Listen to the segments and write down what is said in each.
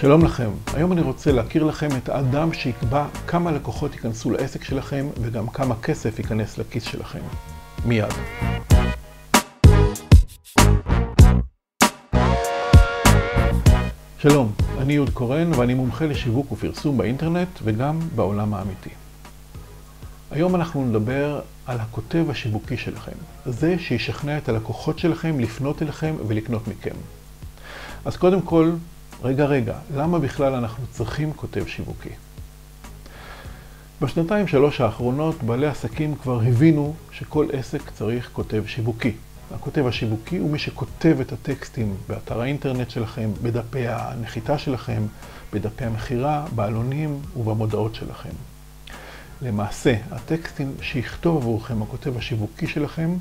שלום לכם, היום אני רוצה להכיר לכם את האדם שיקבע כמה לקוחות ייכנסו לעסק שלכם וגם כמה כסף ייכנס לכיס שלכם. מיד. שלום, אני יהוד קורן ואני מומחה לשיווק ופרסום באינטרנט וגם בעולם האמיתי. היום אנחנו נדבר על הכותב השיווקי שלכם, זה שישכנע את הלקוחות שלכם לפנות אליכם ולקנות מכם. אז קודם כל, רגע, למה בכלל אנחנו צריכים כותב שיווקי? בשנתיים-שלוש האחרונות בעלי עסקים כבר הבינו שכל עסק צריך כותב שיווקי. הכותב השיווקי הוא מי שכותב את הטקסטים באתר האינטרנט שלכם, בדפי הנחיתה שלכם, בדפי המכירה, בעלונים ובמודעות שלכם. למעשה, הטקסטים שיכתוב עבורכם הכותב השיווקי שלכם,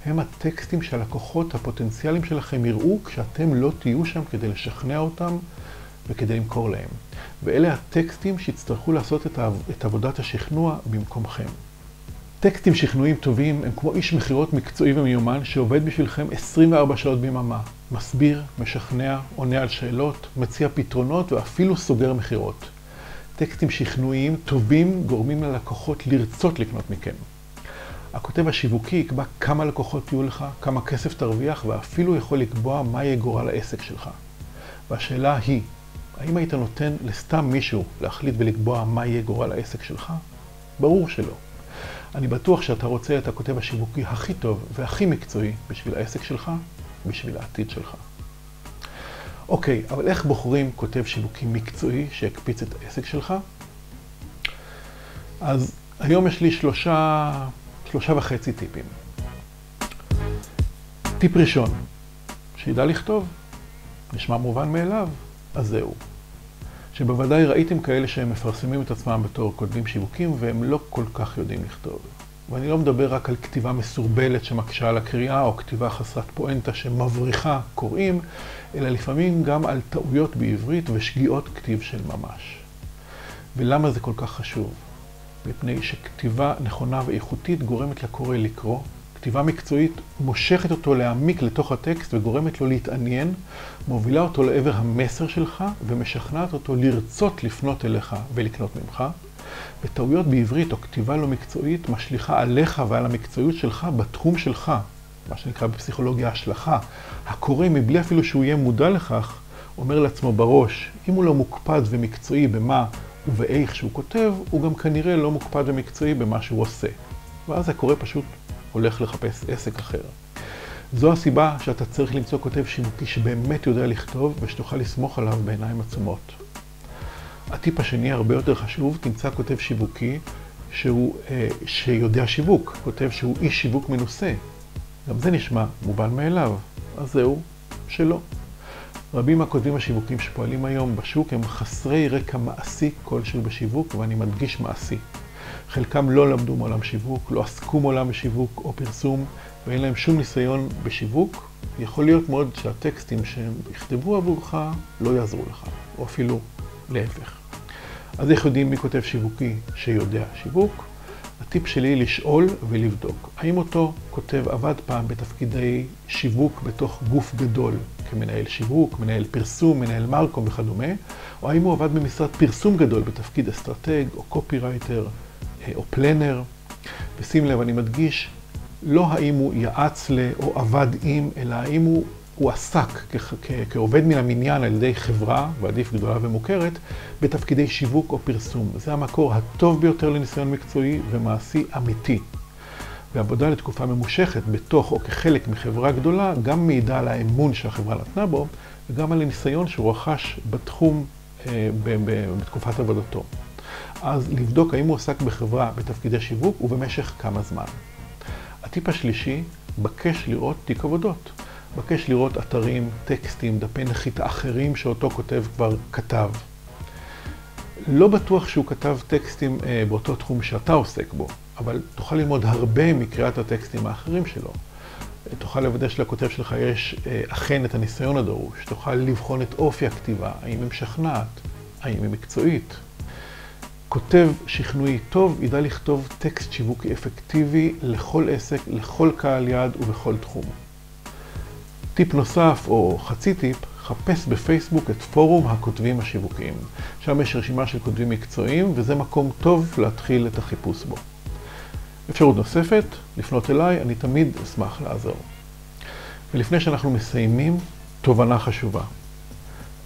הם הטקסטים שהלקוחות הפוטנציאליים שלכם יראו כשאתם לא תהיו שם כדי לשכנע אותם וכדי למכור להם. ואלה הטקסטים שיצטרכו לעשות את עבודת השכנוע במקומכם. טקסטים שכנועים טובים הם כמו איש מכירות מקצועי ומיומן שעובד בשבילכם 24 שעות ביממה. מסביר, משכנע, עונה על שאלות, מציע פתרונות ואפילו סוגר מכירות. טקסטים שכנועיים טובים גורמים ללקוחות לרצות לקנות מכם. הכותב השיווקי יקבע כמה לקוחות יהיו לך, כמה כסף תרוויח, ואפילו יכול לקבוע מה יהיה גורל העסק שלך. והשאלה היא, האם היית נותן לסתם מישהו להחליט ולקבוע מה יהיה גורל העסק שלך? ברור שלא. אני בטוח שאתה רוצה את הכותב השיווקי הכי טוב והכי מקצועי בשביל העסק שלך, בשביל העתיד שלך. אוקיי, אבל איך בוחרים כותב שיווקי מקצועי שיקפיץ את העסק שלך? אז היום יש לי שלושה וחצי טיפים. טיפ ראשון, שידע לכתוב. נשמע מובן מאליו, אז זהו. שבוודאי ראיתם כאלה שהם מפרסמים את עצמם בתור כותבים שיווקים והם לא כל כך יודעים לכתוב. ואני לא מדבר רק על כתיבה מסורבלת שמקשה על הקריאה או כתיבה חסרת פואנטה שמבריחה קוראים, אלא לפעמים גם על טעויות בעברית ושגיאות כתיב של ממש. ולמה זה כל כך חשוב? מפני שכתיבה נכונה ואיכותית גורמת לקורא לקרוא, כתיבה מקצועית מושכת אותו להעמיק לתוך הטקסט וגורמת לו להתעניין, מובילה אותו לעבר המסר שלך ומשכנעת אותו לרצות לפנות אליך ולקנות ממך. וטעויות בעברית או כתיבה לא מקצועית משליכה עליך ועל המקצועיות שלך בתחום שלך, מה שנקרא בפסיכולוגיה השלכה. הקורא מבלי אפילו שהוא יהיה מודע לכך, אומר לעצמו בראש, אם הוא לא מוקפד ומקצועי במה ובאיך שהוא כותב, הוא גם כנראה לא מוקפד ומקצועי במה שהוא עושה. ואז הקורא פשוט הולך לחפש עסק אחר. זו הסיבה שאתה צריך למצוא כותב שיווקי שבאמת יודע לכתוב ושתוכל לסמוך עליו בעיניים עצומות. הטיפ השני הרבה יותר חשוב, תמצא כותב שיווקי שיודע שיווק, כותב שהוא איש שיווק מנוסה. גם זה נשמע מובן מאליו, אז זהו, שלא. רבים מהכותבים השיווקים שפועלים היום בשוק הם חסרי רקע מעשי כלשהו בשיווק, ואני מדגיש מעשי. חלקם לא למדו מעולם שיווק, לא עסקו מעולם בשיווק או פרסום, ואין להם שום ניסיון בשיווק. יכול להיות מאוד שהטקסטים שהם יכתבו עבורך לא יעזרו לך, או אפילו להפך. אז איך יודעים מי כותב שיווקי שיודע שיווק? הטיפ שלי לשאול ולבדוק. האם אותו כותב עבד פעם בתפקידי שיווק בתוך גוף גדול, כמנהל שיווק, מנהל פרסום, מנהל מרקום וכדומה, או האם הוא עבד במשרד פרסום גדול בתפקיד אסטרטג או קופירייטר או פלנר. ושים לב, אני מדגיש, לא האם הוא יעץ או עבד עם, אלא האם הוא עסק כעובד מן המניין על ידי חברה, ועדיף גדולה ומוכרת, בתפקידי שיווק או פרסום. זה המקור הטוב ביותר לניסיון מקצועי ומעשי אמיתי. ועבודה לתקופה ממושכת בתוך או כחלק מחברה גדולה, גם מעידה על האמון שהחברה נתנה בו, וגם על הניסיון שהוא רכש בתחום בתקופת עבודתו. אז לבדוק האם הוא עסק בחברה בתפקידי שיווק ובמשך כמה זמן. הטיפ השלישי, בקש לראות תיק עבודות. בקש לראות אתרים, טקסטים, דפי נחיתה אחרים שאותו כותב כבר כתב. לא בטוח שהוא כתב טקסטים באותו תחום שאתה עוסק בו, אבל תוכל ללמוד הרבה מקריאת הטקסטים האחרים שלו. תוכל לוודא שלכותב שלך יש אכן את הניסיון הדרוש. תוכל לבחון את אופי הכתיבה, האם היא משכנעת, האם היא מקצועית. כותב שכנועי טוב ידע לכתוב טקסט שיווקי אפקטיבי לכל עסק, לכל קהל יעד ובכל תחום. טיפ נוסף או חצי טיפ, חפש בפייסבוק את פורום הכותבים השיווקיים. שם יש רשימה של כותבים מקצועיים, וזה מקום טוב להתחיל את החיפוש בו. אפשרות נוספת, לפנות אליי, אני תמיד אשמח לעזור. ולפני שאנחנו מסיימים, תובנה חשובה.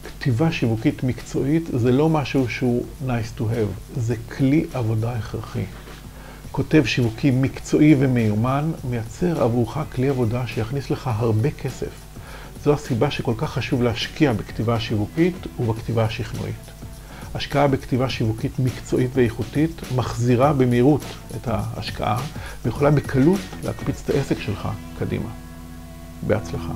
כתיבה שיווקית מקצועית זה לא משהו שהוא nice to have, זה כלי עבודה הכרחי. כותב שיווקי מקצועי ומיומן מייצר עבורך כלי עבודה שיכניס לך הרבה כסף. זו הסיבה שכל כך חשוב להשקיע בכתיבה שיווקית ובכתיבה השכנועית. השקעה בכתיבה שיווקית מקצועית ואיכותית מחזירה במהירות את ההשקעה ויכולה בקלות להקפיץ את העסק שלך קדימה. בהצלחה.